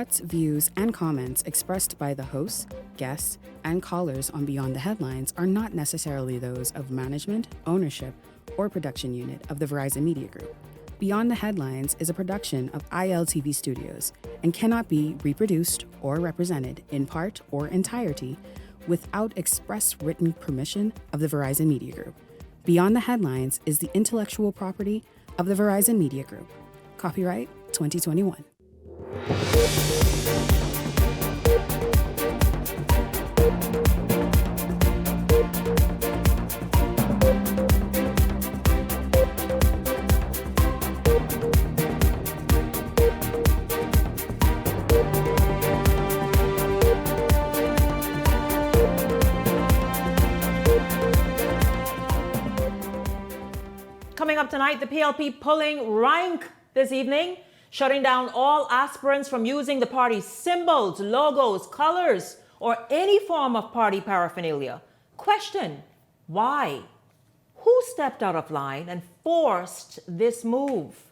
thoughts, views, and comments expressed by the hosts, guests, and callers on Beyond the Headlines are not necessarily those of management, ownership, or production unit of the Verizon Media Group. Beyond the Headlines is a production of ILTV Studios and cannot be reproduced or represented in part or entirety without express written permission of the Verizon Media Group. Beyond the Headlines is the intellectual property of the Verizon Media Group. Copyright 2021. Coming up tonight, the PLP pulling rank this evening, shutting down all aspirants from using the party's symbols, logos, colors, or any form of party paraphernalia. Question: why? Who stepped out of line and forced this move?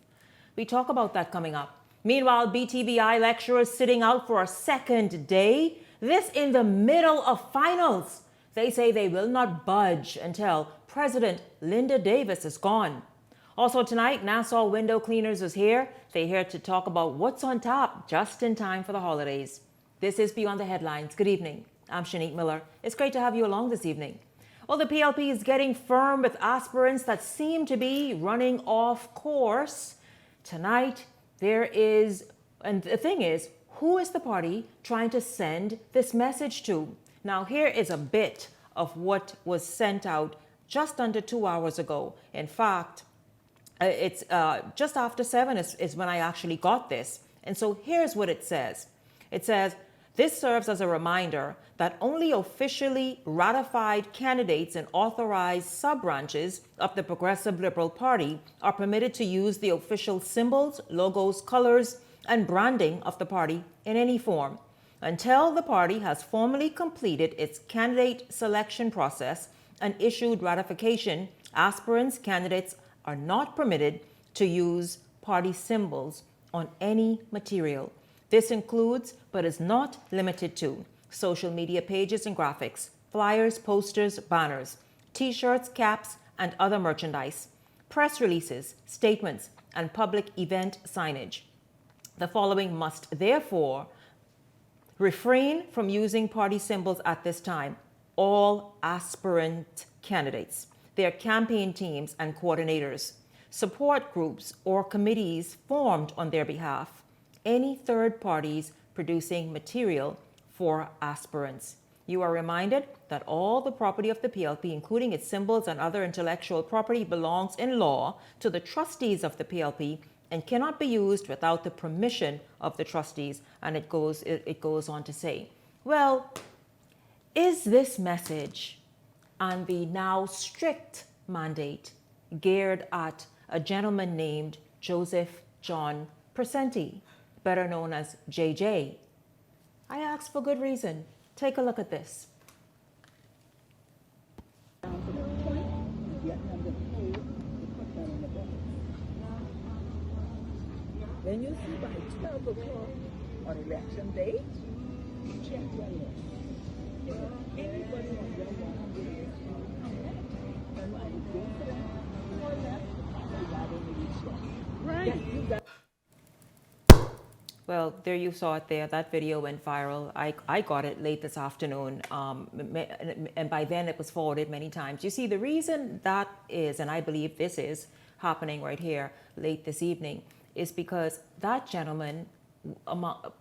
We talk about that coming up. Meanwhile, BTVI lecturers sitting out for a second day, this in the middle of finals. They say they will not budge until President Linda Davis is gone. Also tonight, Nassau Window Cleaners is here. They're here to talk about what's on top just in time for the holidays. This is Beyond the Headlines. Good evening. I'm Shanique Miller. It's great to have you along this evening. Well, the PLP is getting firm with aspirants that seem to be running off course. Tonight, and the thing is, who is the party trying to send this message to? Now, here is a bit of what was sent out just under 2 hours ago. In fact, it's just after 7 is when I actually got this. And so here's what it says. It says, this serves as a reminder that only officially ratified candidates and authorized sub-branches of the Progressive Liberal Party are permitted to use the official symbols, logos, colors, and branding of the party in any form. Until the party has formally completed its candidate selection process and issued ratification, aspirants, candidates are not permitted to use party symbols on any material. This includes, but is not limited to, social media pages and graphics, flyers, posters, banners, t-shirts, caps, and other merchandise, press releases, statements, and public event signage. The following must therefore refrain from using party symbols at this time: all aspirant candidates, their campaign teams and coordinators, support groups or committees formed on their behalf, any third parties producing material for aspirants. You are reminded that all the property of the PLP, including its symbols and other intellectual property, belongs in law to the trustees of the PLP and cannot be used without the permission of the trustees. And it goes on to say, well, is this message and the now strict mandate geared at a gentleman named Joseph John Presenti, better known as JJ? I ask for good reason. Take a look at this. When you see by 12 o'clock on election day, check your list. Anybody on your line will and when you go for that, or left, you got to reach that. Right. Yeah, you got. Well, there you saw it there. That video went viral. I got it late this afternoon, and by then it was forwarded many times. You see, the reason that is, and I believe this is happening right here late this evening, is because that gentleman,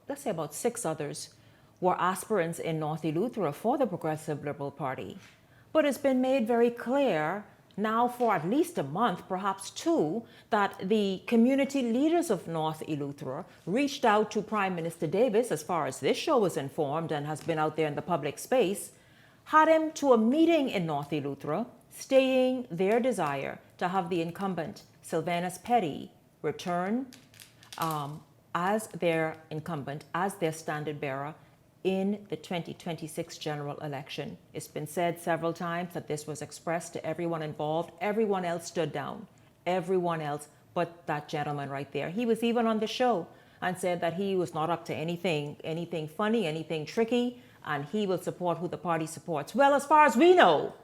let's say about 6 others, were aspirants in North Eleuthera for the Progressive Liberal Party. But it's been made very clear now for at least a month, perhaps 2, that the community leaders of North Eleuthera reached out to Prime Minister Davis, as far as this show was informed and has been out there in the public space, had him to a meeting in North Eleuthera, stating their desire to have the incumbent, Sylvanus Petty, return as their incumbent, as their standard bearer in the 2026 general election. It's been said several times that this was expressed to everyone involved. Everyone else stood down. Everyone else but that gentleman right there. He was even on the show and said that he was not up to anything funny, anything tricky, and he will support who the party supports. Well, as far as we know,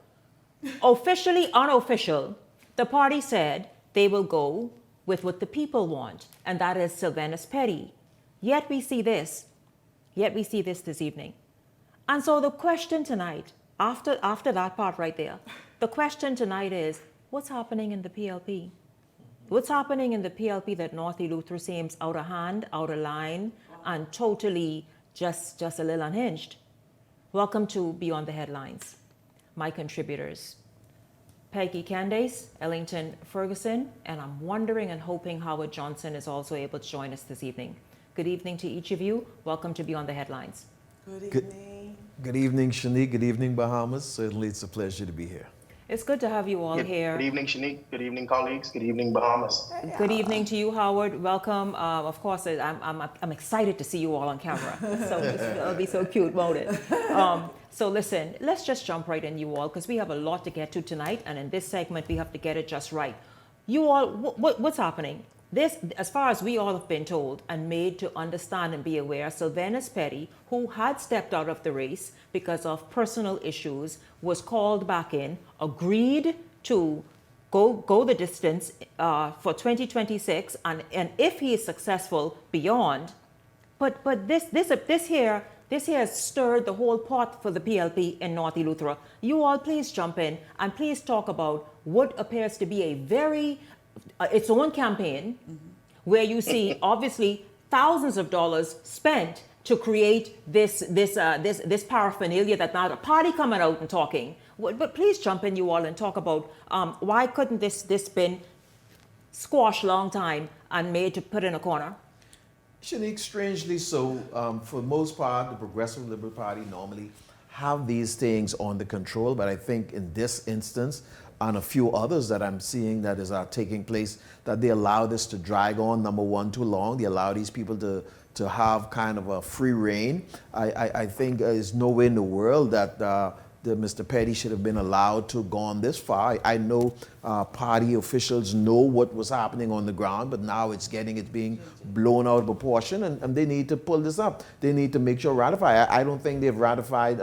officially, unofficial, the party said they will go with what the people want, and that is Sylvanus Petty. Yet we see this this evening. And so the question tonight, after that part right there, the question tonight is, what's happening in the PLP? What's happening in the PLP that North Eleuthera seems out of hand, out of line, and totally just a little unhinged? Welcome to Beyond the Headlines. My contributors, Peggy Candace, Ellington Ferguson, and I'm wondering and hoping Howard Johnson is also able to join us this evening. Good evening to each of you. Welcome to Beyond the Headlines. Good evening. Good evening, Shanique. Good evening, Bahamas. Certainly it's a pleasure to be here. It's good to have you all here. Good evening, Shanique. Good evening, colleagues. Good evening, Bahamas. Good evening to you, Howard. Welcome. Of course, I'm excited to see you all on camera. So it'll be so cute, won't it? So listen, let's just jump right in, you all, because we have a lot to get to tonight, and in this segment, we have to get it just right. You all, what's happening? This, as far as we all have been told and made to understand and be aware, Sylvanus Petty, who had stepped out of the race because of personal issues, was called back in, agreed to go the distance for 2026, and if he is successful, beyond. But this here has stirred the whole pot for the PLP in North Eleuthera. You all please jump in and please talk about what appears to be a very its own campaign, where you see obviously thousands of dollars spent to create this paraphernalia that now the party coming out and talking. But please jump in, you all, and talk about why couldn't this been squashed long time and made to put in a corner? Shanique, strangely so, for the most part, the Progressive Liberal Party normally have these things under control, but I think in this instance, and a few others that I'm seeing that are taking place, that they allow this to drag on, number one, too long. They allow these people to have kind of a free reign. I think there's no way in the world that Mr. Petty should have been allowed to go on this far. I know party officials know what was happening on the ground, but now it's being blown out of proportion, and they need to pull this up. They need to make sure ratify. I don't think they've ratified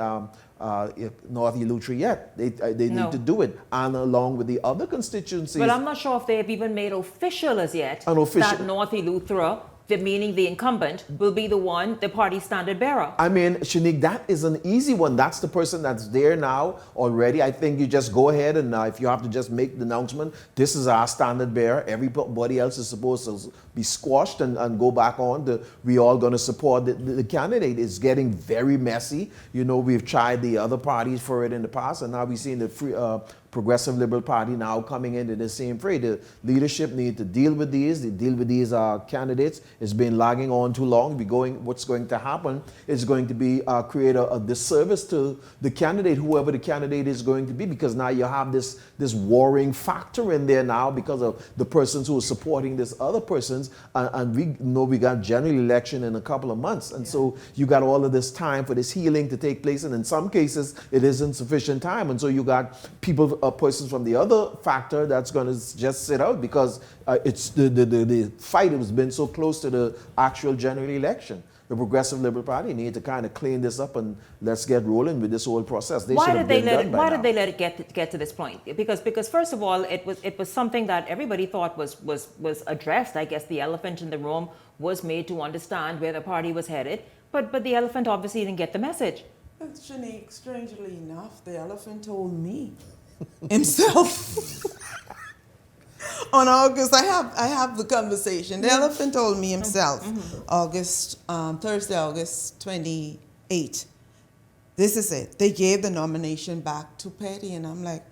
North Eleuthera yet. They need to do it, and along with the other constituencies. But I'm not sure if they've even made official as yet that North Eleuthera, meaning the incumbent, will be the party standard bearer. I mean, Shanique, that is an easy one. That's the person that's there now already. I think you just go ahead and if you have to just make the announcement, this is our standard bearer. Everybody else is supposed to be squashed and go back on. We all going to support the candidate. It's getting very messy. You know, we've tried the other parties for it in the past, and now we're seeing the Progressive Liberal Party now coming into the same fray. The leadership need to deal with these. They deal with these candidates. It's been lagging on too long. What's going to happen is going to be create a disservice to the candidate, whoever the candidate is going to be, because now you have this warring factor in there now because of the persons who are supporting this other persons. And we know we got general election in a couple of months. And so you got all of this time for this healing to take place. And in some cases, it isn't sufficient time. And so you got persons from the other factor that's going to just sit out because it's the fight has been so close to the actual general election. The Progressive Liberal Party need to kind of clean this up and let's get rolling with this whole process. Why did they let it get to this point? Because first of all, it was something that everybody thought was addressed. I guess the elephant in the room was made to understand where the party was headed, but the elephant obviously didn't get the message. Shanique, strangely enough, the elephant told me himself. On August, I have the conversation. The elephant told me himself, Thursday, August 28. This is it. They gave the nomination back to Petty, and I'm like,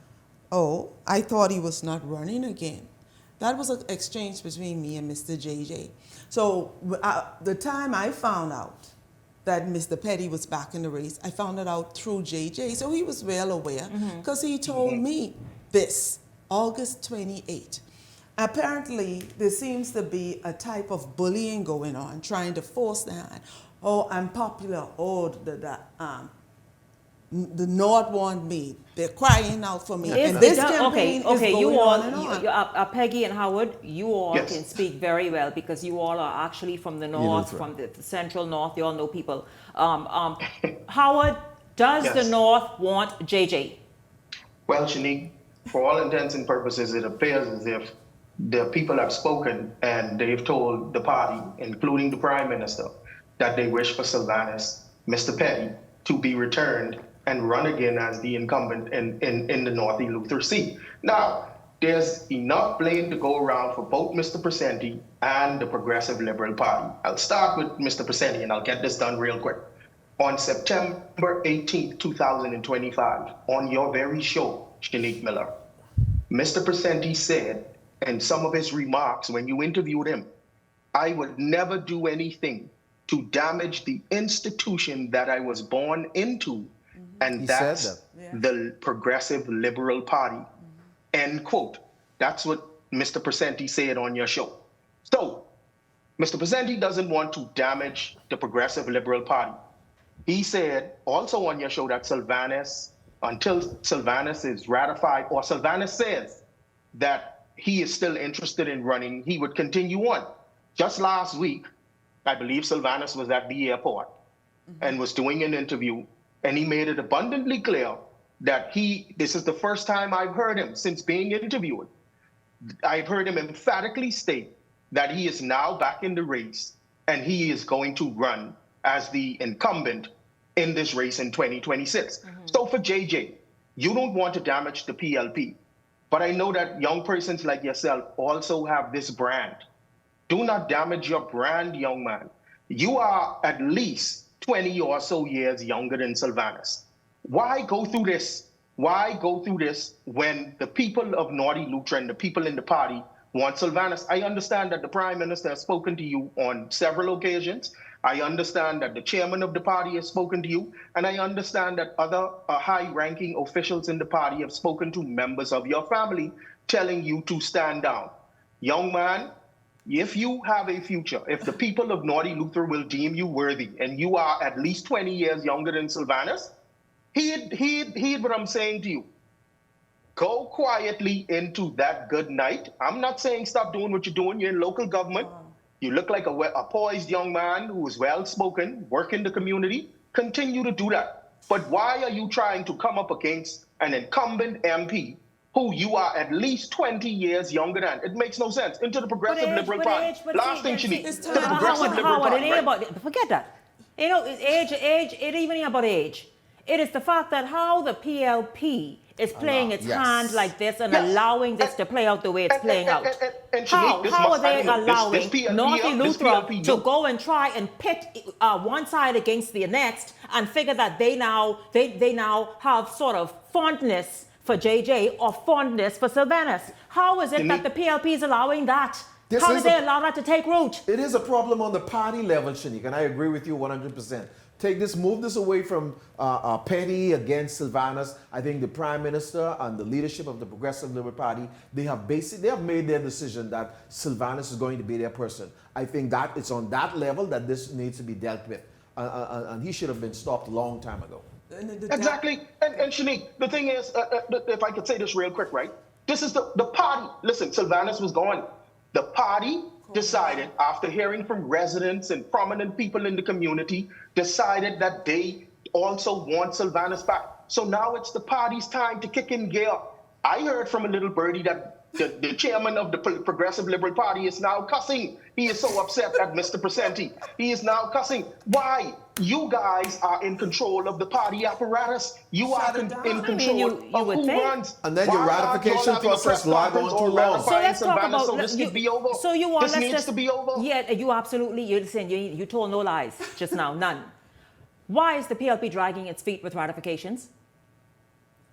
oh, I thought he was not running again. That was an exchange between me and Mr. JJ. So the time I found out that Mr. Petty was back in the race, I found it out through JJ. So he was well aware because he told me this, August 28. Apparently, there seems to be a type of bullying going on, trying to force the hand. Oh, I'm popular. Oh, The North want me. They're crying out for me. Is- And this it does- campaign is okay, going you all, on and on. Peggy and Howard, you all Yes. can speak very well because you all are actually from the north, Eleuthera. from the central north. You all know people. Howard, does the Yes. North want JJ? Well, Shanique, for all intents and purposes, it appears as if the people have spoken and they've told the party, including the Prime Minister, that they wish for Sylvanus, Mr. Petty, to be returned and run again as the incumbent in the North Eleuthera seat. Now, there's enough blame to go around for both Mr. Presenti and the Progressive Liberal Party. I'll start with Mr. Presenti and I'll get this done real quick. On September 18th, 2025, on your very show, Shanique Miller, Mr. Presenti said in some of his remarks when you interviewed him, I would never do anything to damage the institution that I was born into, and He that's said that. the Progressive Liberal Party. End quote. That's what Mr. Presenti said on your show. So, Mr. Presenti doesn't want to damage the Progressive Liberal Party. He said also on your show that Sylvanus, until Sylvanus is ratified, or Sylvanus says that he is still interested in running, he would continue on. Just last week, I believe Sylvanus was at the airport and was doing an interview, and he made it abundantly clear that this is the first time I've heard him since being interviewed. I've heard him emphatically state that he is now back in the race and he is going to run as the incumbent in this race in 2026. So for JJ, you don't want to damage the PLP, but I know that young persons like yourself also have this brand. Do not damage your brand, young man. You are at least 20 or so years younger than Sylvanus. Why go through this? Why go through this when the people of North Eleuthera and the people in the party want Sylvanus? I understand that the Prime Minister has spoken to you on several occasions. I understand that the chairman of the party has spoken to you, and I understand that other high-ranking officials in the party have spoken to members of your family, telling you to stand down. Young man, if you have a future, if the people of North Eleuthera will deem you worthy, and you are at least 20 years younger than Sylvanus, heed what I'm saying to you. Go quietly into that good night. I'm not saying stop doing what you're doing. You're in local government. You look like a poised young man who is well-spoken, work in the community. Continue to do that. But why are you trying to come up against an incumbent MP who you are at least 20 years younger than? It makes no sense. Into the Progressive Liberal Party. Last thing, Shanique. it's To the time. Progressive Liberal Howard, it Party, ain't right? about, forget that. You know, age, it even ain't about age. It is the fact that how the PLP is playing its yes. hand like this and Yes. allowing this to play out the way it's playing out. And How Shanique, this are must- they I know, allowing this PLP, North this Eleuthera PLP, to no. go and try and pit one side against the next and figure that they now have sort of fondness for JJ or fondness for Sylvanus? How is it that the PLP is allowing that? This How is did they a- allow that to take root? It is a problem on the party level, Shanique, and I agree with you 100%. Move this away from Petty against Sylvanus. I think the Prime Minister and the leadership of the Progressive Liberal Party, they have made their decision that Sylvanus is going to be their person. I think that it's on that level that this needs to be dealt with. And he should have been stopped a long time ago. Exactly. And Shanique, the thing is, if I could say this real quick, right? This is the party. Listen, Sylvanus was gone. The party decided, after hearing from residents and prominent people in the community, decided that they also want Sylvanus back. So now it's the party's time to kick in gear. I heard from a little birdie that the chairman of the Progressive Liberal Party is now cussing. He is so upset at Mr. Presenti. He is now cussing. Why? You guys are in control of the party apparatus. You are in control you of would who think. runs. And then your Why aren't ratification y'all having a process press lag on conference too or long. ratifying So let's talk Sylvanus about so this can be over? So you all This let's needs just to be over. Yeah, you absolutely. You listen. You told no lies just now, none. Why is the PLP dragging its feet with ratifications?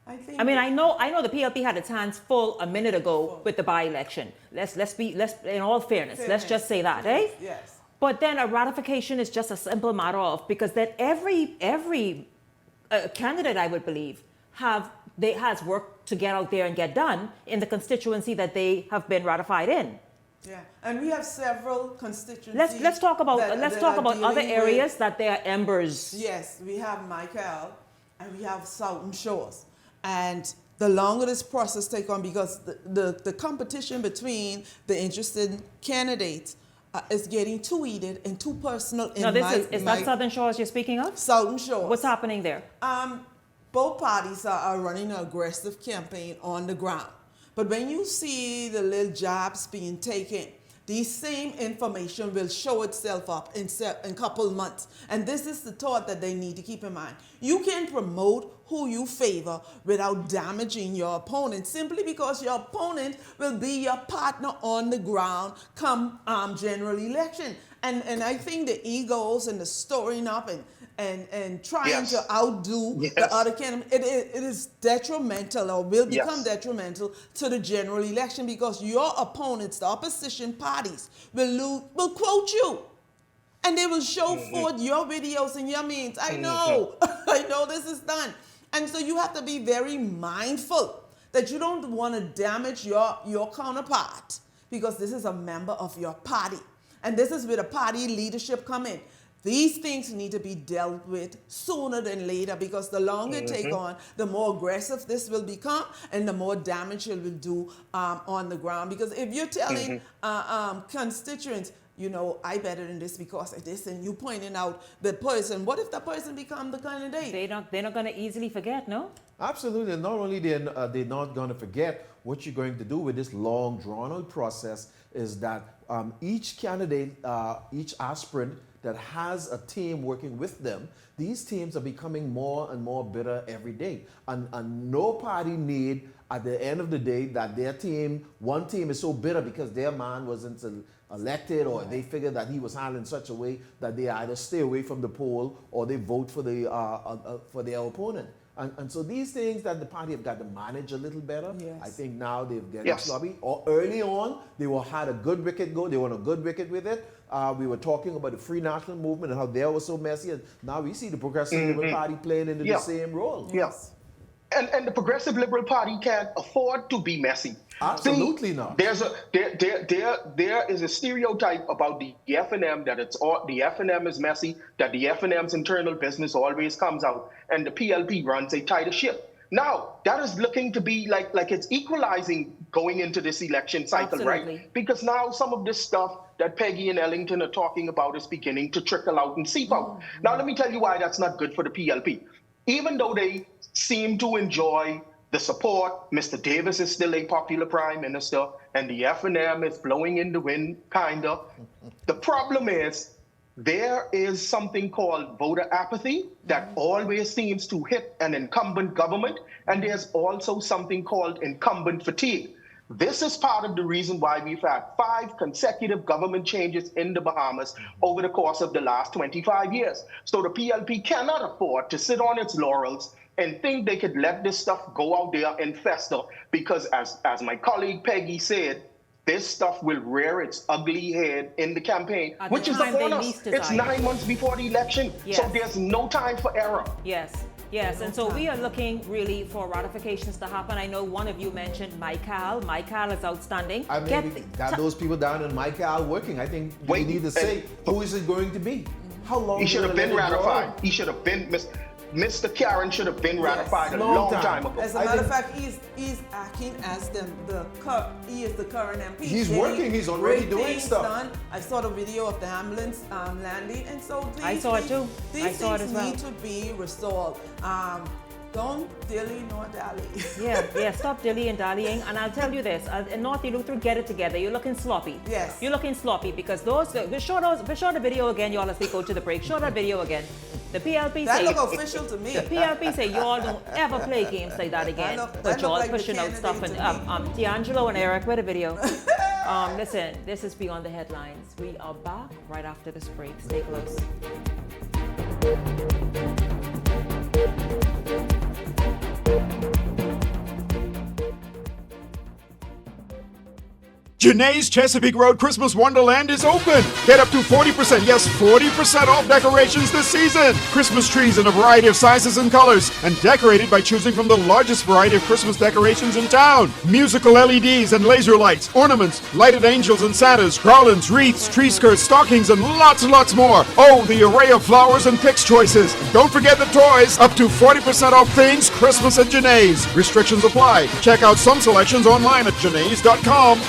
I mean, I know the PLP had its hands full a minute ago with the by-election. Let's in all fairness, let's just say that, eh? Yes. But then a ratification is just a simple matter of, because then every candidate, I would believe, has work to get out there and get done in the constituency that they have been ratified in. Yeah, and we have several constituencies. Let's talk about that other are dealing areas with- that they are embers. Yes, we have Michael, and we have Southern Shores. And the longer this process takes on, because the competition between the interested candidates is getting too heated and too personal. Now, is that Southern Shores you're speaking of? Southern Shores. What's happening there? Both parties are running an aggressive campaign on the ground. But when you see the little jabs being taken, the same information will show itself up in a couple months. And this is the thought that they need to keep in mind. You can promote who you favor without damaging your opponent, simply because your opponent will be your partner on the ground come general election. And I think the egos and the storing up and trying to outdo the other candidate, it is detrimental, or will become detrimental to the general election, because your opponents, the opposition parties, will quote you. And they will show forth your videos and your memes. I know, I know this is done. And so you have to be very mindful that you don't want to damage your counterpart, because this is a member of your party. And this is where the party leadership come in. These things need to be dealt with sooner than later, because the longer it take on, the more aggressive this will become and the more damage it will do on the ground. Because if you're telling constituents, you know, I better than this because of this, and you pointing out the person, what if that person become the candidate? They're not going to easily forget, no? Absolutely. Not only they're not going to forget, what you're going to do with this long, drawn-out process is that each candidate, each aspirant that has a team working with them, these teams are becoming more and more bitter every day. And no party need, at the end of the day, that their team, one team is so bitter because their man wasn't elected, or they figure that he was handled in such a way that they either stay away from the poll or they vote for their opponent. And so these things that the party have got to manage a little better. Yes. I think now they've getting sloppy. Or early on, they had a good wicket go. They were on a good wicket with it. We were talking about the Free National Movement and how they were so messy. And now we see the Progressive Liberal Party playing into the same role. Yes. And the Progressive Liberal Party can't afford to be messy. Absolutely not. There is a stereotype about the FNM that the FNM is messy, that the FNM's internal business always comes out, and the PLP runs a tighter ship. Now, that is looking to be like it's equalizing going into this election cycle, right? Because now some of this stuff that Peggy and Ellington are talking about is beginning to trickle out and seep out. Now, let me tell you why that's not good for the PLP. Even though they seem to enjoy the support, Mr. Davis is still a popular prime minister, and the FNM is blowing in the wind, kind of. The problem is there is something called voter apathy that always seems to hit an incumbent government, and there's also something called incumbent fatigue. This is part of the reason why we've had 5 consecutive government changes in the Bahamas over the course of the last 25 years. So the PLP cannot afford to sit on its laurels and think they could let this stuff go out there and fester, because as my colleague Peggy said, this stuff will rear its ugly head in the campaign, which is upon us. It's 9 months before the election, so there's no time for error. Yes, and so we are looking really for ratifications to happen. I know one of you mentioned Michael. Michael is outstanding. I mean, got those people down in Michael working. I think we need to say, who is it going to be? How long? He should have been ratified. He should have been, Mr. Karen should have been ratified a long time ago. As a matter of fact, he's acting as he is the current MP. He's working. He's already doing stuff. Done. I saw the video of the ambulance landing, and so I saw it too. These things need to be resolved. Don't dilly nor dally. Stop dilly and dallying. And I'll tell you this: in North Eleuthera, get it together. You're looking sloppy. Yes. You're looking sloppy because show the video again, y'all, as we go to the break. Show that video again. The PLP that say look official to me. The PLP say y'all don't ever play games like that again. But y'all like pushing out stuff, and D'Angelo and Eric, where the video? Listen, this is Beyond the Headlines. We are back right after this break. Stay close. Janae's Chesapeake Road Christmas Wonderland is open. Get up to 40%, yes, 40% off decorations this season. Christmas trees in a variety of sizes and colors, and decorated by choosing from the largest variety of Christmas decorations in town. Musical LEDs and laser lights, ornaments, lighted angels and Santas, garlands, wreaths, tree skirts, stockings, and lots more. Oh, the array of flowers and picks choices. Don't forget the toys. Up to 40% off things Christmas at Janae's. Restrictions apply. Check out some selections online at janae's.com.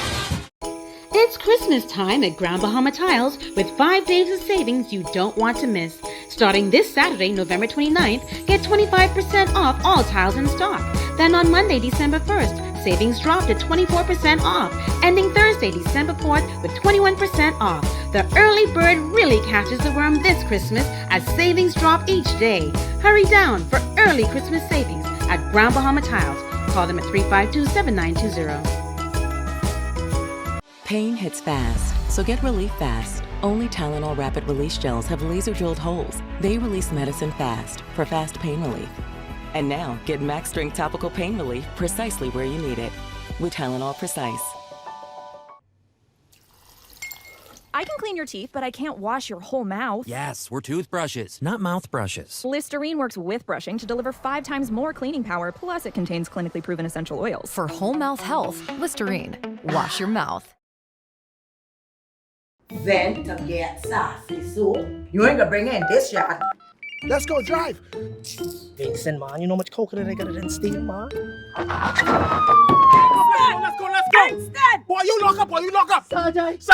It's Christmas time at Grand Bahama Tiles with 5 days of savings you don't want to miss. Starting this Saturday, November 29th, get 25% off all tiles in stock. Then on Monday, December 1st, savings drop to 24% off. Ending Thursday, December 4th with 21% off. The early bird really catches the worm this Christmas as savings drop each day. Hurry down for early Christmas savings at Grand Bahama Tiles. Call them at 352-7920. Pain hits fast, so get relief fast. Only Tylenol Rapid Release Gels have laser-drilled holes. They release medicine fast for fast pain relief. And now, get max strength topical pain relief precisely where you need it with Tylenol Precise. I can clean your teeth, but I can't wash your whole mouth. Yes, we're toothbrushes, not mouth brushes. Listerine works with brushing to deliver 5 times more cleaning power, plus it contains clinically proven essential oils. For whole mouth health, Listerine. Wash your mouth. Then to get sassy, so you ain't gonna bring in this yard. Let's go drive. Vincent, man, you know how much coconut I got in steel, man? Let's go. Kingston! Boy, you lock up. Sergeant!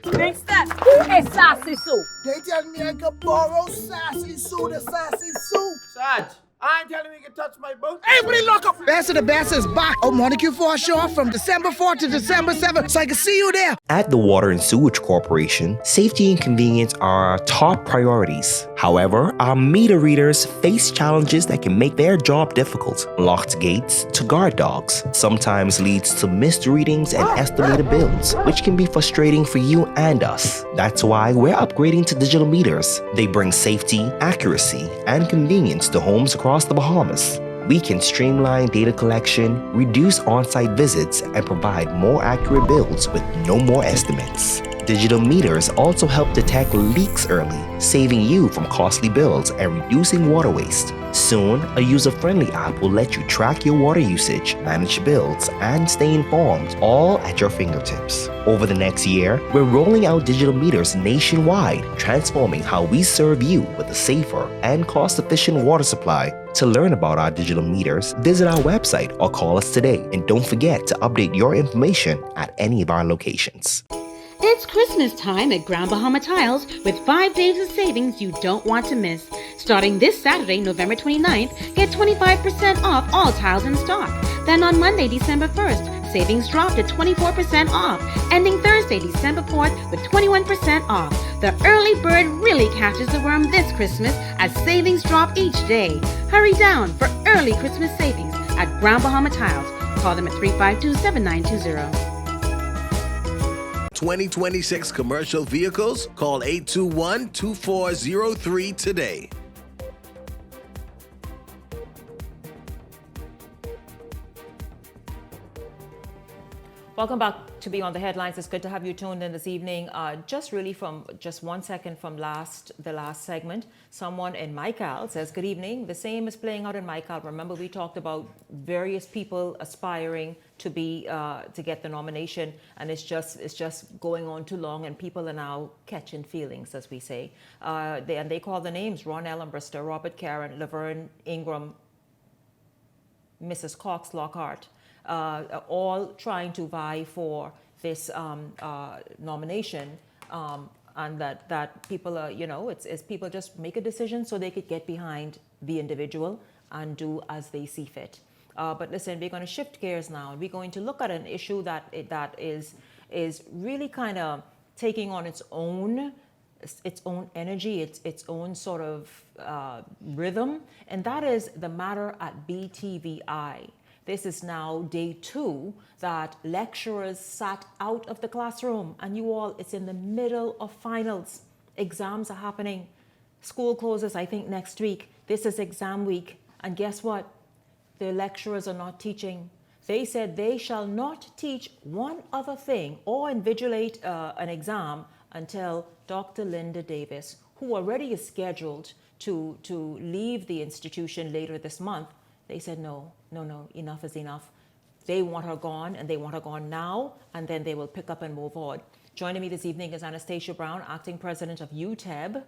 Kingston, who is Sassy Sue? They tell me I can borrow Sassy Sue, the Sassy Sue. Sarge, I ain't telling you you can touch my boat. Everybody lock up. Best of the Best is back on Montague Foreshore from December 4th to December 7th, so I can see you there. At the Water and Sewage Corporation, safety and convenience are our top priorities. However, our meter readers face challenges that can make their job difficult. Locked gates to guard dogs sometimes leads to missed readings and estimated bills, which can be frustrating for you and us. That's why we're upgrading to digital meters. They bring safety, accuracy, and convenience to homes across the Bahamas. We can streamline data collection, reduce on-site visits, and provide more accurate bills with no more estimates. Digital meters also help detect leaks early, saving you from costly bills and reducing water waste. Soon, a user-friendly app will let you track your water usage, manage bills, and stay informed, all at your fingertips. Over the next year, we're rolling out digital meters nationwide, transforming how we serve you with a safer and cost-efficient water supply. To learn about our digital meters, visit our website or call us today. And don't forget to update your information at any of our locations. It's Christmas time at Grand Bahama Tiles with 5 days of savings you don't want to miss. Starting this Saturday, November 29th, get 25% off all tiles in stock. Then on Monday, December 1st, savings drop to 24% off. Ending Thursday, December 4th with 21% off. The early bird really catches the worm this Christmas as savings drop each day. Hurry down for early Christmas savings at Grand Bahama Tiles. Call them at 352-7920. 2026 commercial vehicles? Call 821-2403 today. Welcome back to Beyond the Headlines. It's good to have you tuned in this evening. Just really from just 1 second from the last segment, someone in MyCal says, good evening. The same is playing out in MyCal. Remember, we talked about various people aspiring to get the nomination, and it's just going on too long, and people are now catching feelings, as we say. They call the names: Ron Ellenbrister, Robert Karen, Laverne Ingram, Mrs. Cox Lockhart. All trying to vie for this nomination, and that people are, it's people just make a decision so they could get behind the individual and do as they see fit. But listen, we're going to shift gears now. We're going to look at an issue that is really kind of taking on its own energy, its own sort of rhythm, and that is the matter at BTVI. This is now day 2 that lecturers sat out of the classroom, and it's in the middle of finals. Exams are happening. School closes, I think, next week. This is exam week. And guess what? The lecturers are not teaching. they said they shall not teach one other thing or invigilate an exam until Dr. Linda Davis, who already is scheduled to leave the institution later this month, they said, no, enough is enough. They want her gone, and they want her gone now, and then they will pick up and move on. Joining me this evening is Anastasia Brown, acting president of UTEB,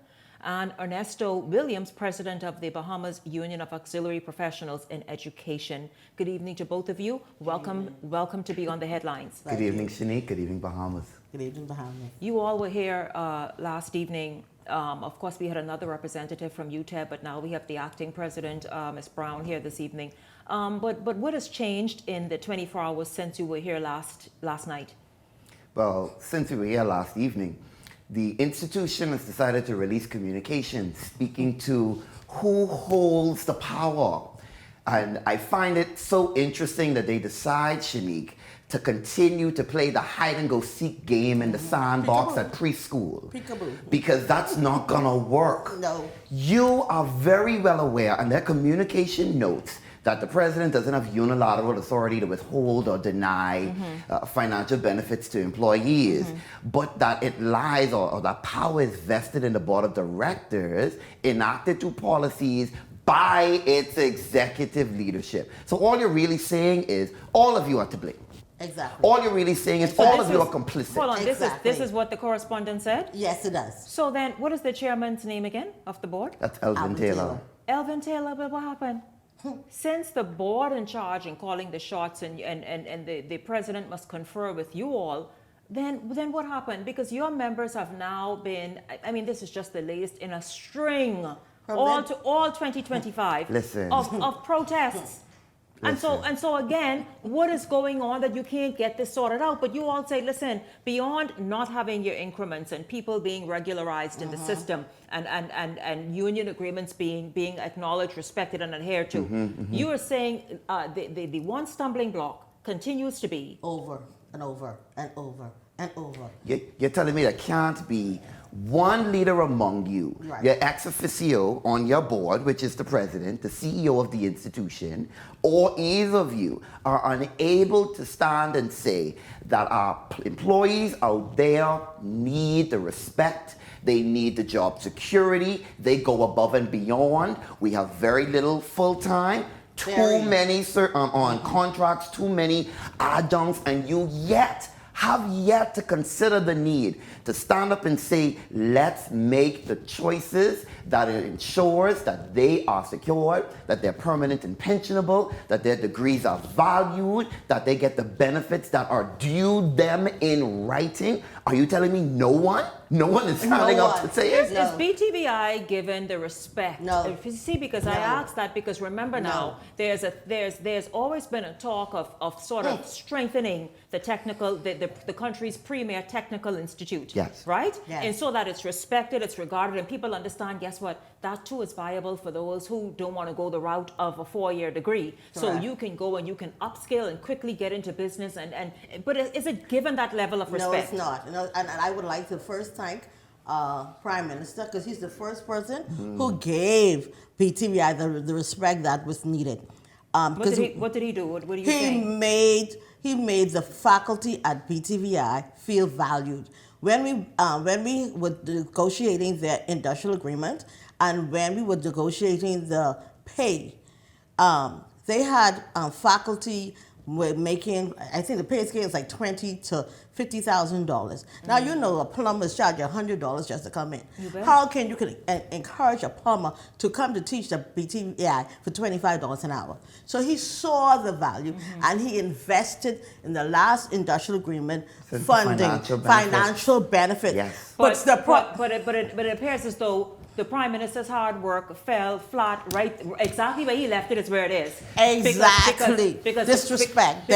and Ernesto Williams, president of the Bahamas Union of Auxiliary Professionals in Education. Good evening to both of you. Welcome to be on the headlines. Good evening, Shanique. Good evening, Bahamas. Good evening, Bahamas. You all were here last evening. Of course, we had another representative from UTEB, but now we have the acting president, Ms. Brown, here this evening. But what has changed in the 24 hours since you were here last night? Well, since we were here last evening, the institution has decided to release communications speaking to who holds the power. And I find it so interesting that they decide, Shanique, to continue to play the hide-and-go-seek game in the sandbox at preschool. Peekaboo. Because that's not gonna work. No. You are very well aware, and their communication notes, that the president doesn't have unilateral authority to withhold or deny financial benefits to employees, but that it lies or that power is vested in the board of directors enacted through policies by its executive leadership. So all you're really saying is all of you are to blame. Exactly. All you're really saying is all of you are complicit. Hold on, this is what the correspondent said? Yes, it does. So then, what is the chairman's name again of the board? That's Elvin Taylor. Elvin Taylor, but what happened? Since the board in charge and calling the shots and the president must confer with you all, then what happened? Because your members have now been, I mean, this is just the latest in a string all 2025 Listen. of protests. And so again, what is going on that you can't get this sorted out? But you all say, listen, beyond not having your increments and people being regularized in the system and union agreements being acknowledged, respected, and adhered to, you are saying the one stumbling block continues to be over and over and over and over. You're telling me there can't be one leader among you, your ex officio on your board, which is the president, the CEO of the institution, or either of you are unable to stand and say that our employees out there need the respect, they need the job security, they go above and beyond. We have very little full-time, too many on contracts, too many adjuncts, and you have yet to consider the need to stand up and say, let's make the choices that it ensures that they are secured, that they're permanent and pensionable, that their degrees are valued, that they get the benefits that are due them in writing. Are you telling me no one is standing up to say it? Is BTVI given the respect? No. You see, because I asked that because remember now, there's always been a talk of sort of strengthening the technical, the country's premier technical institute. Yes. Right? Yes. And so that it's respected, it's regarded, and people understand, guess what? That too is viable for those who don't want to go the route of a 4-year degree. Correct. So you can go and you can upskill and quickly get into business but is it given that level of respect? No, it's not. No, and I would like to first thank Prime Minister, because he's the first person who gave BTVI the respect that was needed. What did he do? What do you think? He made the faculty at BTVI feel valued. When we were negotiating the industrial agreement and when we were negotiating the pay, they had faculty were making, I think the pay scale is like $20,000 to $50,000. Now you know a plumber is charging $100 just to come in. How can you encourage a plumber to come to teach the BTVI for $25 an hour? So he saw the value and he invested in the last industrial agreement funding financial benefit. Yes. But it appears as though the Prime Minister's hard work fell flat, right? Exactly where he left it is where it is. Exactly. Because disrespect.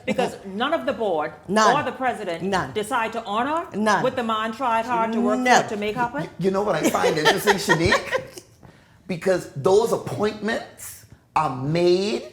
Because none of the board or the president decide to honor what the man tried hard to work for to make happen. You know what I find interesting, Shanique? Because those appointments are made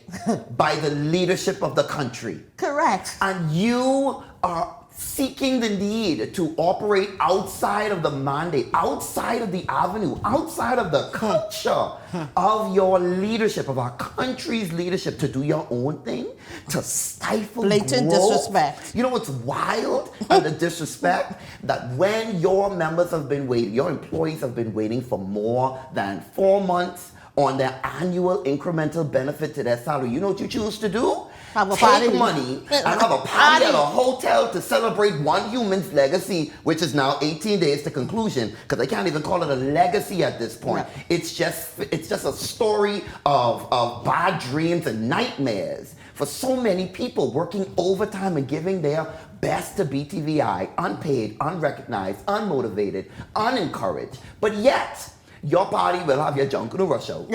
by the leadership of the country. Correct. And you are seeking the need to operate outside of the mandate, outside of the avenue, outside of the culture of your leadership, of our country's leadership, to do your own thing, to stifle blatant growth. Disrespect. You know what's wild? And the disrespect that when your members have been waiting, your employees have been waiting for more than 4 months on their annual incremental benefit to their salary, you know what you choose to do? Have a party. Take money and have a party at a hotel to celebrate one human's legacy, which is now 18 days to conclusion, because I can't even call it a legacy at this point. Yeah. It's just a story of bad dreams and nightmares for so many people working overtime and giving their best to BTVI, unpaid, unrecognized, unmotivated, unencouraged, but yet your party will have your junk in the rush hour,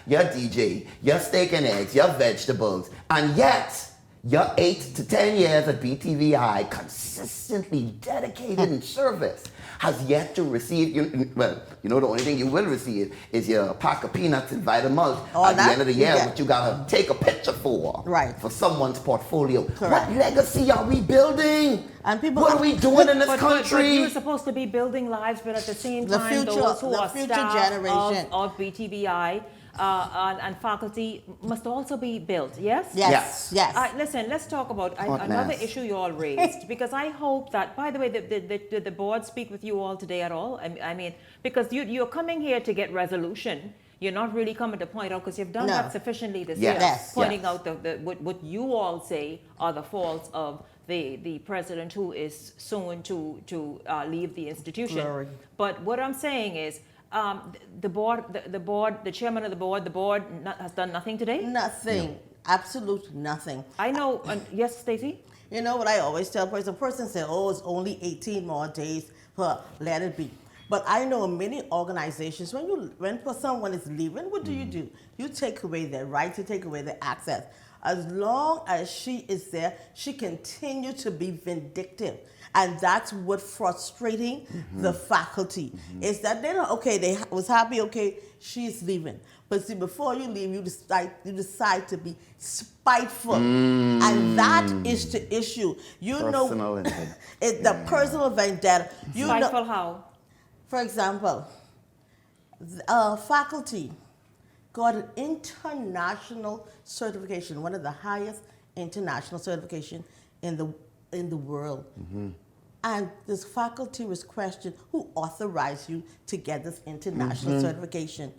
your DJ, your steak and eggs, your vegetables, and yet your 8 to 10 years at BTVI, consistently dedicated in service, has yet to receive, the only thing you will receive is your pack of peanuts and Vitamalt at the end of the year, which you gotta take a picture for someone's portfolio. Correct. What legacy are we building? And people, what are we doing in this country? But you're supposed to be building lives, but at the same time, those who are staff of BTVI and faculty must also be built, yes? Yes. Listen, let's talk about another issue you all raised, because I hope that, by the way, did the board speak with you all today at all? I mean, because you're coming here to get resolution. You're not really coming to point out, because you've done that sufficiently this year, pointing out what you all say are the faults of the president, who is soon to leave the institution. Glory. But what I'm saying is, the chairman of the board has done nothing today? Nothing. No. Absolute nothing. I know. Yes, Stacey? You know what I always tell a person says, oh, it's only 18 more days, let it be. But I know many organizations, when someone is leaving, what do? You take away their rights, you take away their access. As long as she is there, she continues to be vindictive. And that's what frustrating the faculty is, that they're not, they was happy, she's leaving. But see, before you leave, you decide to be spiteful. And that is the issue. It's the personal vendetta. Spiteful how? For example, faculty got an international certification, one of the highest international certification in the world. And this faculty was questioned, who authorized you to get this international certification?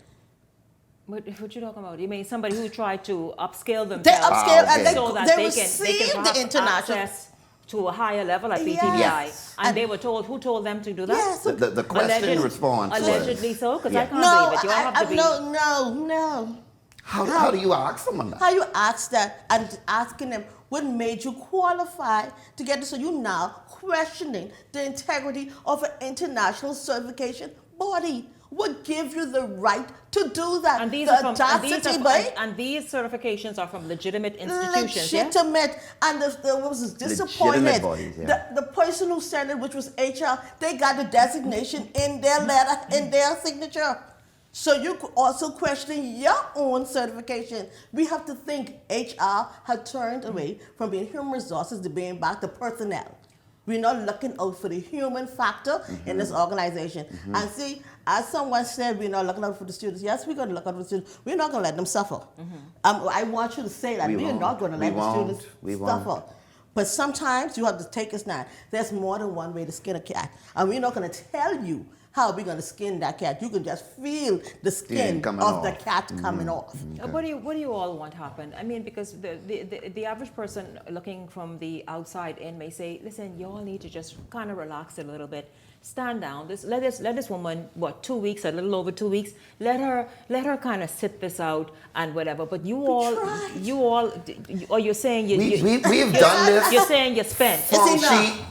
What you talking about? You mean somebody who tried to upscale themselves? They upscale and so that they can have the international access to a higher level at BTVI. And they were told, who told them to do that? Yes. The question response. Allegedly so? Because I can't believe it. You all have to be. No. How do you ask someone that? How you ask that, and asking them what made you qualify to get this? So you now questioning the integrity of an international certification body. What gives you the right to do that? And these these certifications are from legitimate institutions. Legitimate, and what was disappointed. Bodies, the person who sent it, which was HR, they got the designation in their letter, in their signature. So you could also question your own certification. We have to think HR had turned away from being human resources to being back to personnel. We're not looking out for the human factor in this organization. And see, as someone said, we're not looking out for the students. Yes, we're going to look out for the students. We're not going to let them suffer. I want you to say that. We're not going to let the students suffer. But sometimes you have to take a stand. There's more than one way to skin a cat. And we're not going to tell you how we're going to skin that cat. You can just feel the skin of the cat coming off. What do you all want to happen? I mean, because the average person looking from the outside in may say, listen, you all need to just kind of relax a little bit. Stand down. Let this woman, 2 weeks, a little over 2 weeks, let her kind of sit this out and whatever. But you all, or you're saying we've done this. You're saying you're spent.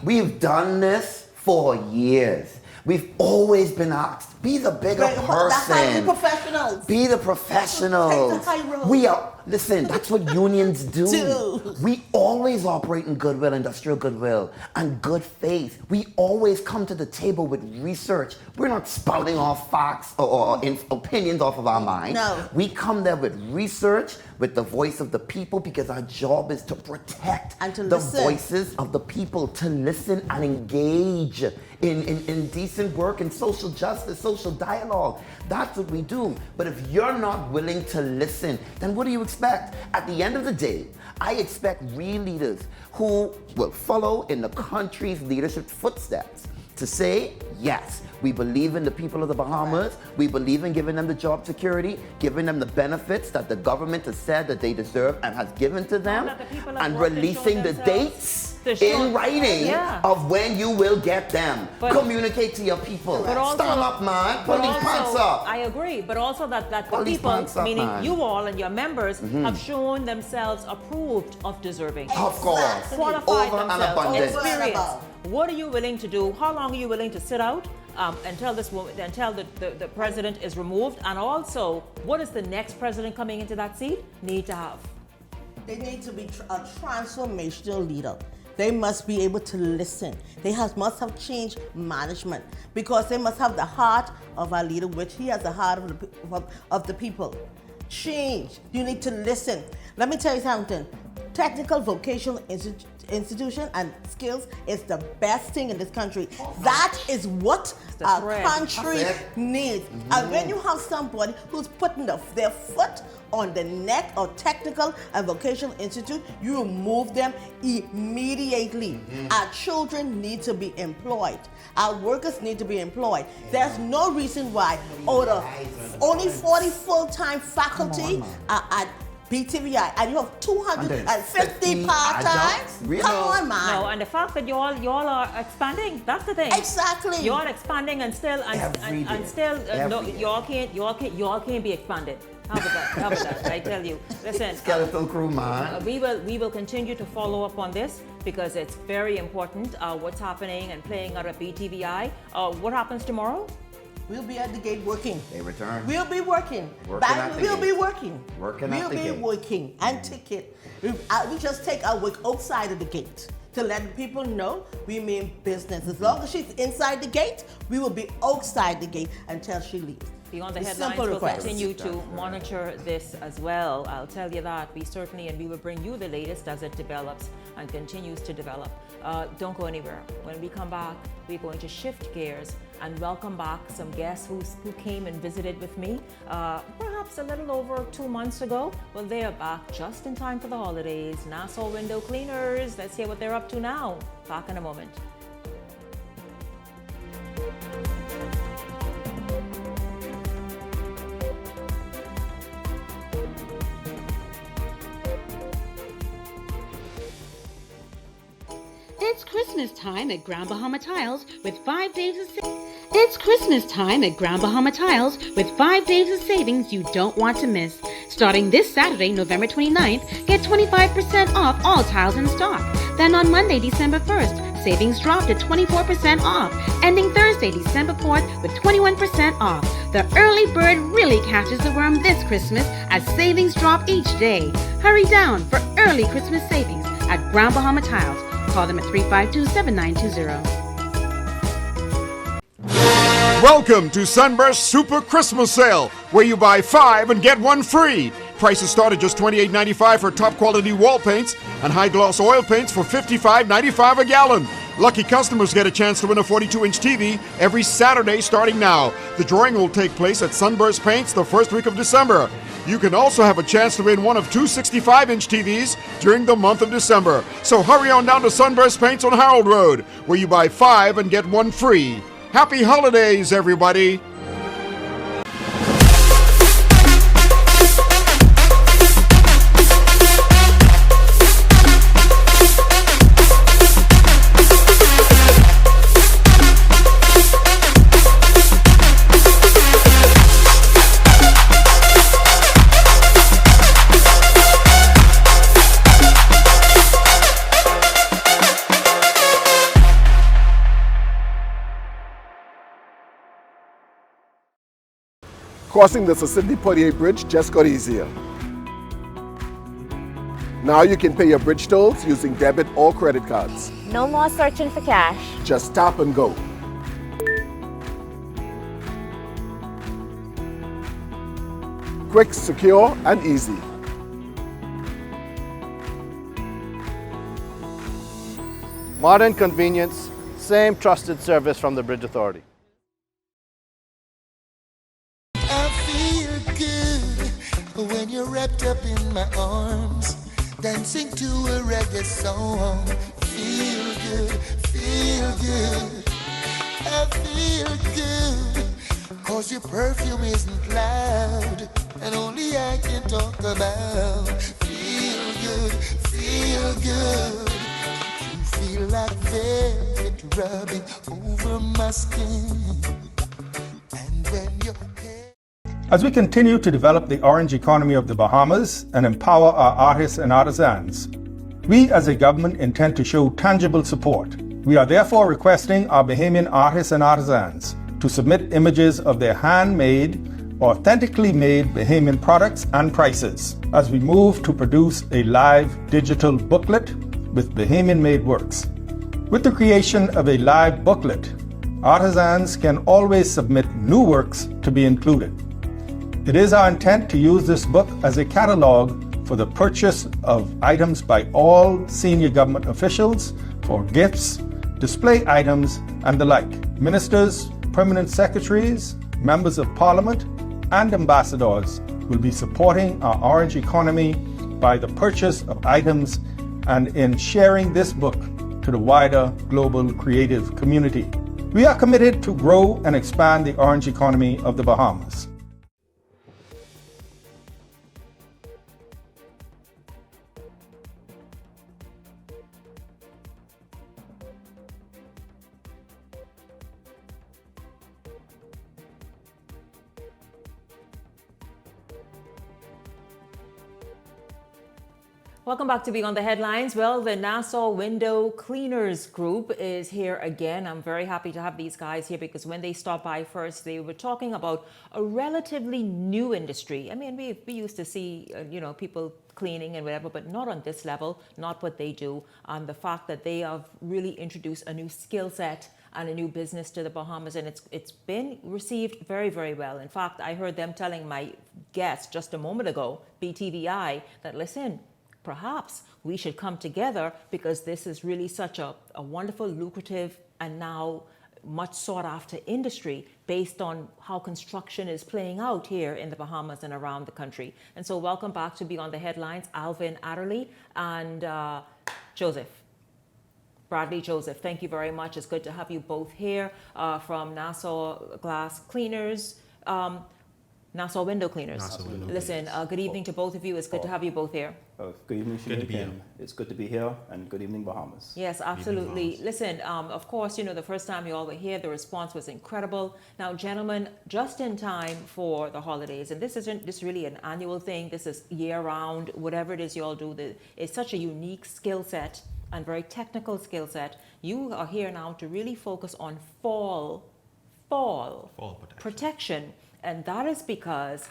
We've done this for years. We've always been asked, Be the bigger The highly person. professionals. Be the professionals. Take the high road. We are, listen, that's what unions do. We always operate in goodwill, industrial goodwill, and good faith. We always come to the table with research. We're not spouting off facts or opinions off of our mind. No. We come there with research, with the voice of the people, because our job is to protect and to the listen. voices of the people, to listen and engage in decent work and social justice, social dialogue. That's what we do. But if you're not willing to listen, then what do you expect? At the end of the day, I expect real leaders who will follow in the country's leadership footsteps to say, yes, we believe in the people of the Bahamas. We believe in giving them the job security, giving them the benefits that the government has said that they deserve and has given to them, and releasing the dates in writing of when you will get them. Communicate to your people. Stand up, man. Police pants up. I agree, but also that the people, meaning you all and your members, have shown themselves approved of deserving. Of course. Qualified Over and themselves, abundant. experienced. What are you willing to do? How long are you willing to sit out until the president is removed? And also, what is the next president coming into that seat need to have? They need to be a transformational leader. They must be able to listen. They must have change management, because they must have the heart of our leader, which he has the heart of the people. Change. You need to listen. Let me tell you something. Technical vocational institution and skills is the best thing in this country. That is what our country needs. And when you have somebody who's putting their foot on the neck of technical and vocational institute, you remove them immediately. Our children need to be employed. Our workers need to be employed. There's no reason why only 40 full-time faculty are at BTVI, and you have 250 part-time. Come on, man. No, and the fact that y'all are expanding, that's the thing. Exactly. Y'all expanding and still y'all can't be expanded. How about that? I tell you. Listen. Skeleton crew, man. We will continue to follow up on this, because it's very important what's happening and playing out at BTVI. What happens tomorrow? We'll be at the gate working. They return. We'll be working. We'll be working. We'll be working and ticket. We just take our work outside of the gate to let the people know we mean business. As long as she's inside the gate, we will be outside the gate until she leaves. Beyond the Headlines, we'll continue to monitor this as well. I'll tell you that. We will bring you the latest as it develops and continues to develop. Don't go anywhere. When we come back, we're going to shift gears and welcome back some guests who came and visited with me perhaps a little over 2 months ago. Well, they are back just in time for the holidays. Nassau Window Cleaners. Let's hear what they're up to now. Back in a moment. It's Christmas time at Grand Bahama Tiles with 5 days of savings. It's Christmas time at Grand Bahama Tiles with 5 days of savings you don't want to miss. Starting this Saturday, November 29th, get 25% off all tiles in stock. Then on Monday, December 1st, savings drop to 24% off, ending Thursday, December 4th with 21% off. The early bird really catches the worm this Christmas as savings drop each day. Hurry down for early Christmas savings at Grand Bahama Tiles. Call them at 352-7920. Welcome to Sunburst Super Christmas Sale, where you buy 5 and get 1 free. Prices start at just $28.95 for top quality wall paints and high gloss oil paints for $55.95 a gallon. Lucky customers get a chance to win a 42-inch TV every Saturday starting now. The drawing will take place at Sunburst Paints the first week of December. You can also have a chance to win one of 2 65-inch TVs during the month of December. So hurry on down to Sunburst Paints on Harold Road, where you buy 5 and get 1 free. Happy holidays, everybody! Crossing the Sicily 48 Bridge just got easier. Now you can pay your bridge tolls using debit or credit cards. No more searching for cash. Just tap and go. Quick, secure, and easy. Modern convenience, same trusted service from the Bridge Authority. I feel good when you're wrapped up in my arms, dancing to a reggae song. Feel good, feel good. I feel good, cause your perfume isn't loud, and only I can talk about. Feel good, feel good. You feel like velvet rubbing over my skin, and when you're As we continue to develop the orange economy of the Bahamas and empower our artists and artisans, we as a government intend to show tangible support. We are therefore requesting our Bahamian artists and artisans to submit images of their handmade, authentically made Bahamian products and prices as we move to produce a live digital booklet with Bahamian-made works. With the creation of a live booklet, artisans can always submit new works to be included. It is our intent to use this book as a catalog for the purchase of items by all senior government officials for gifts, display items, and the like. Ministers, permanent secretaries, members of parliament, and ambassadors will be supporting our orange economy by the purchase of items and in sharing this book to the wider global creative community. We are committed to grow and expand the orange economy of the Bahamas. Welcome back to Beyond the Headlines. Well, the Nassau Window Cleaners Group is here again. I'm very happy to have these guys here because when they stopped by first, they were talking about a relatively new industry. I mean, we used to see, people cleaning and whatever, but not on this level, not what they do. And the fact that they have really introduced a new skill set and a new business to the Bahamas, and it's been received very, very well. In fact, I heard them telling my guest just a moment ago, BTVI, that listen, perhaps we should come together because this is really such a wonderful, lucrative, and now much sought after industry based on how construction is playing out here in the Bahamas and around the country. And so welcome back to Beyond the Headlines, Alvin Adderley and Bradley Joseph. Thank you very much. It's good to have you both here from Nassau Glass Cleaners. Nassau Window Cleaners. Listen, good evening to both of you. It's good to have you both here. Good evening, Shanique. It's good to be here, and good evening, Bahamas. Yes, absolutely. Listen, of course, the first time you all were here, the response was incredible. Now, gentlemen, just in time for the holidays, and this isn't just really an annual thing. This is year-round, whatever it is you all do. It's such a unique skill set and very technical skill set. You are here now to really focus on fall protection. And that is because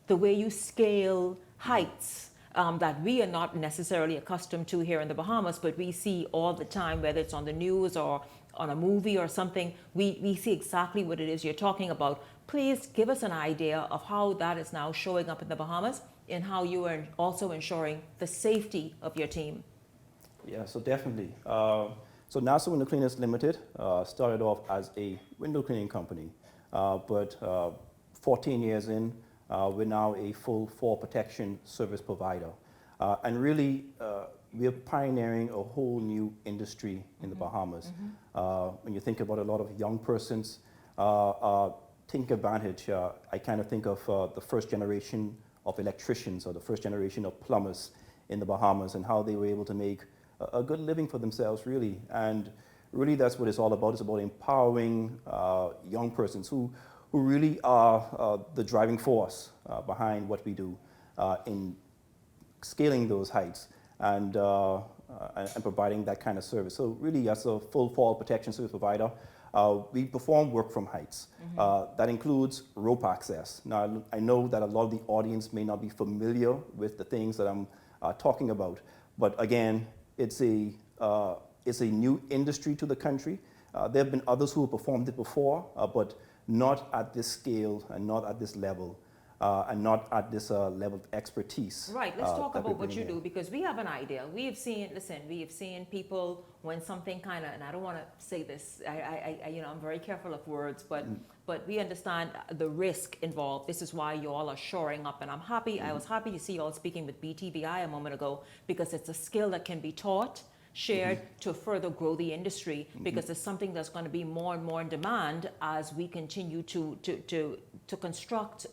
the way you scale heights that we are not necessarily accustomed to here in the Bahamas, but we see all the time, whether it's on the news or on a movie or something, we see exactly what it is you're talking about. Please give us an idea of how that is now showing up in the Bahamas and how you are also ensuring the safety of your team. Yeah, so definitely. So Nassau Window Cleaners Limited started off as a window cleaning company, but 14 years in, we're now a full fall protection service provider. And really, we're pioneering a whole new industry in the Bahamas. When you think about a lot of young persons, think advantage, I kind of think of the first generation of electricians or the first generation of plumbers in the Bahamas and how they were able to make a good living for themselves, really. And really, that's what it's all about. It's about empowering young persons who really are the driving force behind what we do in scaling those heights and providing that kind of service. So really, as a full fall protection service provider, We perform work from heights. That includes rope access. Now, I know that a lot of the audience may not be familiar with the things that I'm talking about, but again, it's a new industry to the country. There have been others who have performed it before, but not at this scale and not at this level. And not at this level of expertise. Right, let's talk about what you do, because we have an idea. We have seen people when something kind of, and I don't want to say this, I'm very careful of words, but we understand the risk involved. This is why you all are shoring up, and I'm happy. I was happy to see you all speaking with BTVI a moment ago, because it's a skill that can be taught, shared to further grow the industry, because it's something that's going to be more and more in demand as we continue to construct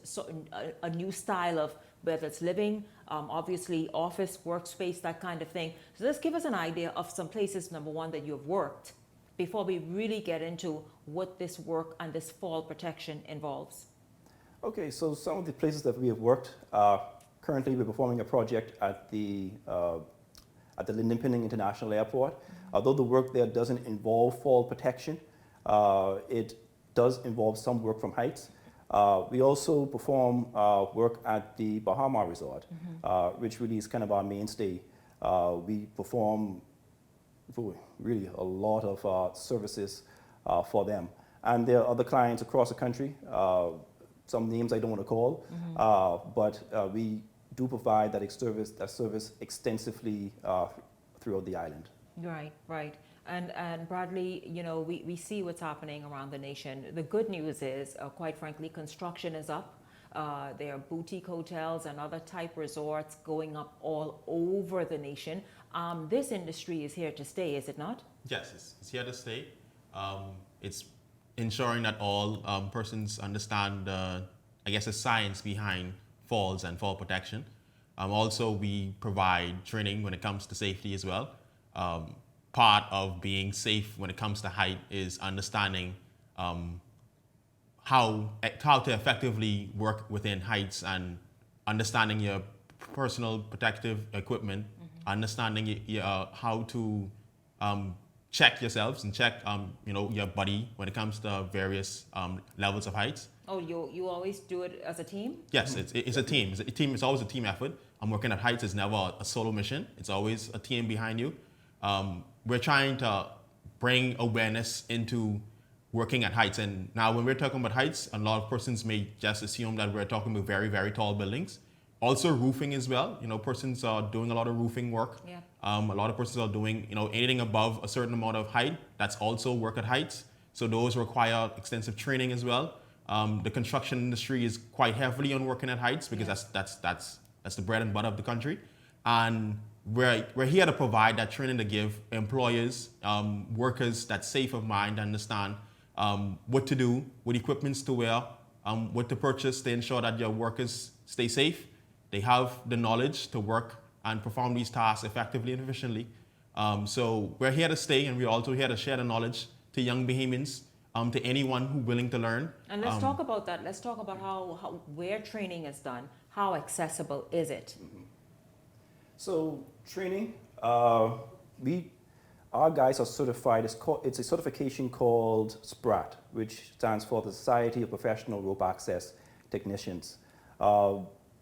a new style of whether it's living, obviously office, workspace, that kind of thing. So let's give us an idea of some places, number one, that you've worked before we really get into what this work and this fall protection involves. Okay, so some of the places that we have worked, currently we're performing a project at the Lynden Pinning International Airport. Although the work there doesn't involve fall protection, it does involve some work from heights. We also perform work at the Bahama Resort, which really is kind of our mainstay. We perform really a lot of services for them. And there are other clients across the country, some names I don't want to call, but we do provide that service extensively throughout the island. Right, right. And Bradley, we see what's happening around the nation. The good news is, quite frankly, construction is up. There are boutique hotels and other type resorts going up all over the nation. This industry is here to stay, is it not? Yes, it's here to stay. It's ensuring that all persons understand, the science behind falls and fall protection. Also, we provide training when it comes to safety as well. Part of being safe when it comes to height is understanding how to effectively work within heights, and understanding your personal protective equipment, understanding how to check yourselves and check your body when it comes to various levels of heights. Oh, you always do it as a team? Yes, it's a team. It's always a team effort. Working at heights is never a solo mission. It's always a team behind you. We're trying to bring awareness into working at heights. And now when we're talking about heights, a lot of persons may just assume that we're talking about very, very tall buildings. Also roofing as well. Persons are doing a lot of roofing work. Yeah. A lot of persons are doing, anything above a certain amount of height. That's also work at heights. So those require extensive training as well. The construction industry is quite heavily on working at heights, because that's the bread and butter of the country. And we're here to provide that training to give employers, workers that safe of mind, understand what to do, what equipments to wear, what to purchase to ensure that your workers stay safe. They have the knowledge to work and perform these tasks effectively and efficiently. So we're here to stay, and we're also here to share the knowledge to young Bahamians, to anyone who's willing to learn. And let's talk about that. Let's talk about how where training is done. How accessible is it? So training, our guys are certified. It's a certification called SPRAT, which stands for the Society of Professional Rope Access Technicians.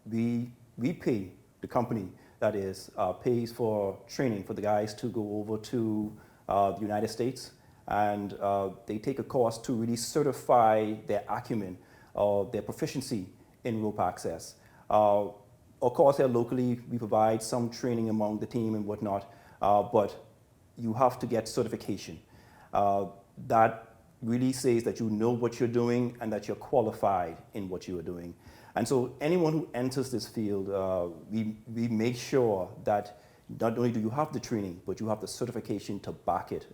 We pay, the company that is, pays for training for the guys to go over to the United States, and they take a course to really certify their acumen or their proficiency in rope access. Of course, here locally, we provide some training among the team and whatnot, but you have to get certification. That really says that you know what you're doing and that you're qualified in what you are doing. And so anyone who enters this field, we make sure that not only do you have the training, but you have the certification to back it.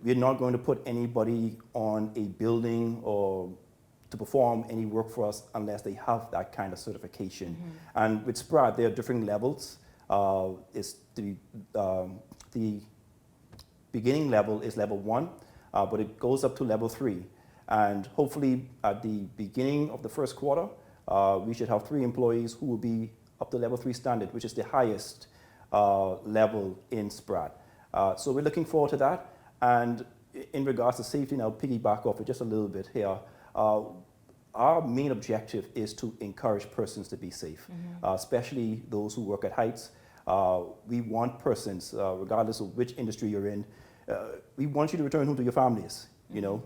We're not going to put anybody on a building or to perform any work for us unless they have that kind of certification. And with SPRAT, there are different levels. The beginning level is level 1, but it goes up to level 3. And hopefully at the beginning of the first quarter, we should have 3 employees who will be up to level 3 standard, which is the highest level in SPRAT. So we're looking forward to that. And in regards to safety, and I'll piggyback off it just a little bit here. Our main objective is to encourage persons to be safe, especially those who work at heights. We want persons, regardless of which industry you're in, we want you to return home to your families. You know,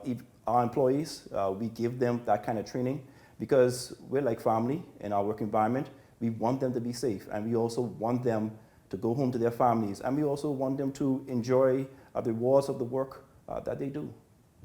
if our employees, we give them that kind of training because we're like family in our work environment. We want them to be safe, and we also want them to go home to their families, and we also want them to enjoy the rewards of the work that they do.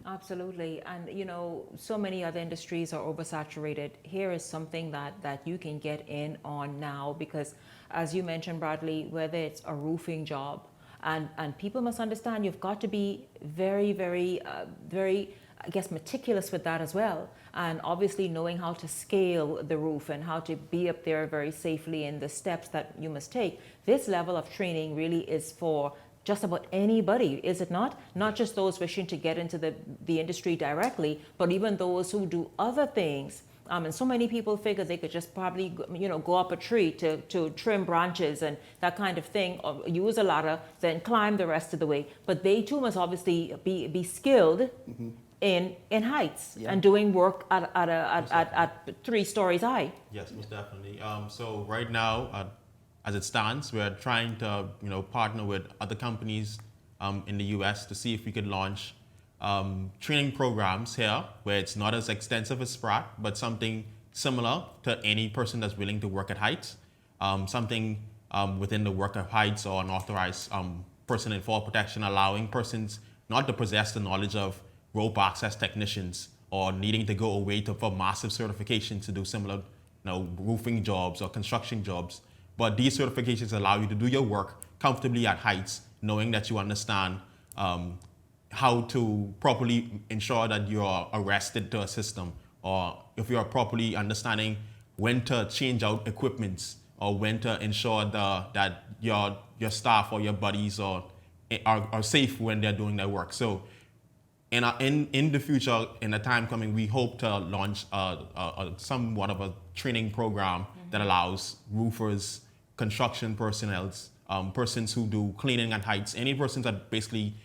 Absolutely. And you know, so many other industries are oversaturated. Here is something that you can get in on now, because as you mentioned, Bradley, whether it's a roofing job, and people must understand you've got to be very, very, I guess, meticulous with that as well. And obviously knowing how to scale the roof and how to be up there very safely in the steps that you must take. This level of training really is for just about anybody, is it not? Not just those wishing to get into the industry directly, but even those who do other things. And so many people figure they could just probably, you know, go up a tree to trim branches and that kind of thing, or use a ladder, then climb the rest of the way. But they too must obviously be skilled in heights and doing work at 3 stories high. Yes, most definitely. So right now, as it stands, we're trying to partner with other companies in the US to see if we could launch training programs here where it's not as extensive as Spratt, but something similar to any person that's willing to work at heights. Something within the work at heights or an authorized person in fall protection, allowing persons not to possess the knowledge of rope access technicians or needing to go away for massive certification to do similar roofing jobs or construction jobs. But these certifications allow you to do your work comfortably at heights, knowing that you understand how to properly ensure that you're arrested to a system, or if you're properly understanding when to change out equipments, or when to ensure that your staff or your buddies are safe when they're doing their work. So in the future, in the time coming, we hope to launch somewhat of a training program that allows roofers, construction personnel, persons who do cleaning at heights, any persons that basically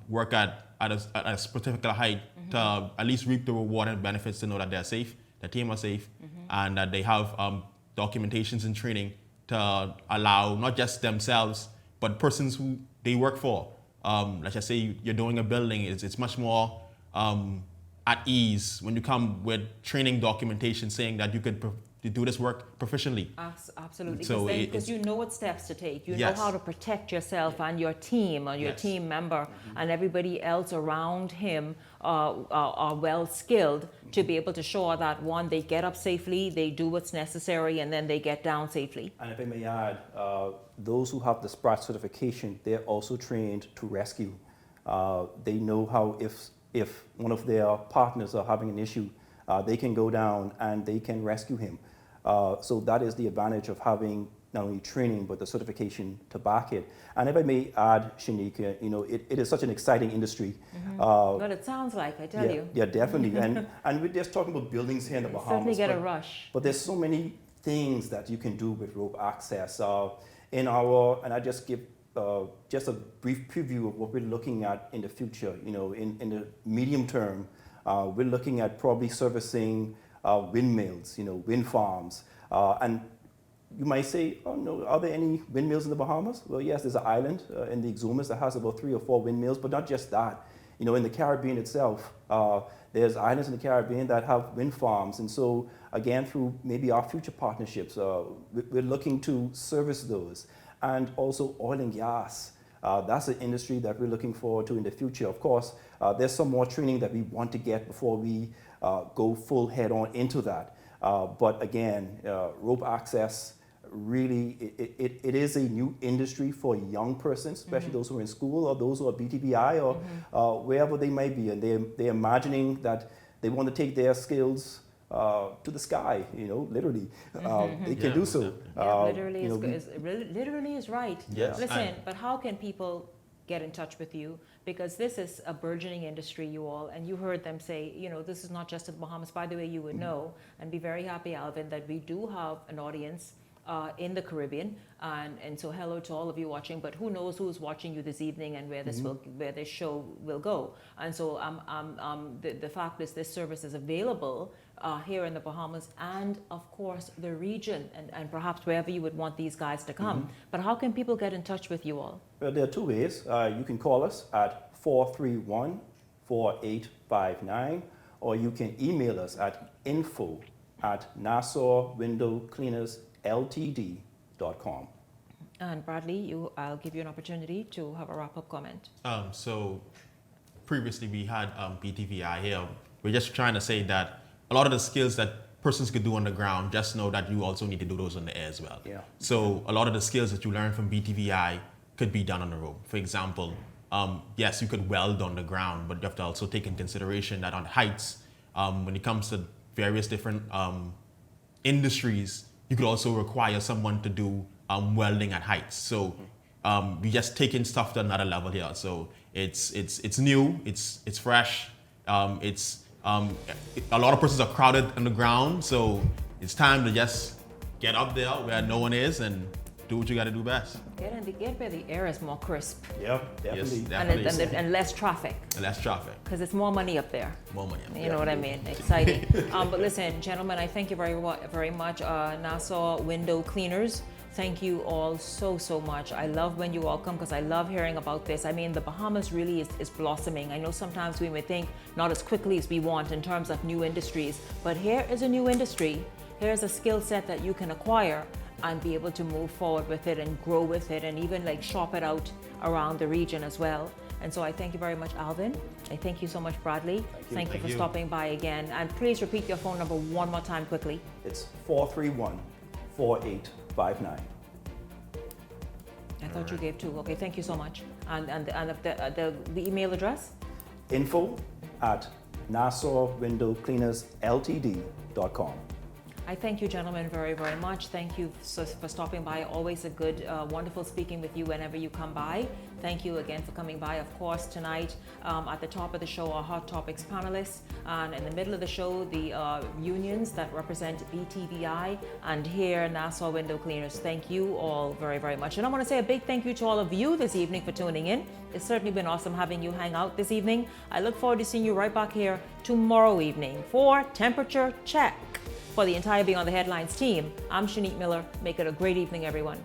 work at a particular height to at least reap the reward and benefits to know that they're safe, the team are safe, and that they have documentations and training to allow not just themselves, but persons who they work for. Let's just say you're doing a building, it's much more at ease when you come with training documentation saying that you could do this work proficiently. Absolutely, So because you know what steps to take. You know how to protect yourself and your team or your team member and everybody else around him are well skilled to be able to show that, one, they get up safely, they do what's necessary, and then they get down safely. And if I may add, those who have the Spratt certification, they're also trained to rescue. They know how if one of their partners are having an issue, they can go down and they can rescue him. So that is the advantage of having not only training, but the certification to back it. And if I may add, Shanika, it is such an exciting industry. But it sounds like, I tell you. Yeah, definitely. And we're just talking about buildings here in the Bahamas. Certainly get a rush. But there's so many things that you can do with rope access. And I just give just a brief preview of what we're looking at in the future. In the medium term, we're looking at probably servicing windmills, wind farms. And you might say, oh no, are there any windmills in the Bahamas? Well, yes, there's an island in the Exumas that has about 3 or 4 windmills, but not just that. In the Caribbean itself, there's islands in the Caribbean that have wind farms. And so, again, through maybe our future partnerships, we're looking to service those. And also oil and gas. That's an industry that we're looking forward to in the future. Of course, there's some more training that we want to get before we go full head on into that. But again, rope access, really, it is a new industry for young persons, especially those who are in school or those who are BTVI or wherever they might be. And they're imagining that they want to take their skills to the sky, literally. They can do so. Literally is right. Yes. Listen, but how can people get in touch with you? Because this is a burgeoning industry, you all, and you heard them say, this is not just in the Bahamas. By the way, you would know and be very happy, Alvin, that we do have an audience in the Caribbean. And so hello to all of you watching, but who knows who's watching you this evening and where this show will go. And so the fact is this service is available here in the Bahamas and of course the region and perhaps wherever you would want these guys to come. But how can people get in touch with you all? Well, there are two ways. You can call us at 431-4859, or you can email us at info@NassauWindowCleanersLtd.com. And Bradley, I'll give you an opportunity to have a wrap-up comment. So previously we had BTVI here. We're just trying to say that a lot of the skills that persons could do on the ground, just know that you also need to do those on the air as well. Yeah. So a lot of the skills that you learn from BTVI could be done on the road. For example, yes, you could weld on the ground, but you have to also take into consideration that on heights, when it comes to various different industries, you could also require someone to do welding at heights. So we just taking stuff to another level here. So it's new, it's fresh, a lot of persons are crowded on the ground, so it's time to just get up there where no one is and do what you got to do best. Get where the air is more crisp. Yeah, definitely. Yes, definitely. And less traffic. Less traffic. Because it's more money up there. More money up there. You know what I mean? Exciting. But listen, gentlemen, I thank you very much. Nassau Window Cleaners. Thank you all so much. I love when you all come because I love hearing about this. I mean, the Bahamas really is blossoming. I know sometimes we may think not as quickly as we want in terms of new industries, but here is a new industry. Here's a skill set that you can acquire and be able to move forward with it and grow with it and even like shop it out around the region as well. And so I thank you very much, Alvin. I thank you so much, Bradley. Thank you for stopping by again. And please repeat your phone number one more time quickly. It's 431-4859. I thought you gave two. Okay, thank you so much. And the email address? info@NassauWindowCleanersLtd.com. I thank you, gentlemen, very much. Thank you for stopping by. Always a good, wonderful speaking with you whenever you come by. Thank you again for coming by. Of course, tonight at the top of the show, our Hot Topics panelists, and in the middle of the show, the unions that represent BTVI, and here, Nassau Window Cleaners. Thank you all very much. And I want to say a big thank you to all of you this evening for tuning in. It's certainly been awesome having you hang out this evening. I look forward to seeing you right back here tomorrow evening for Temperature Check. For the entire Beyond the Headlines team, I'm Shanique Miller. Make it a great evening, everyone.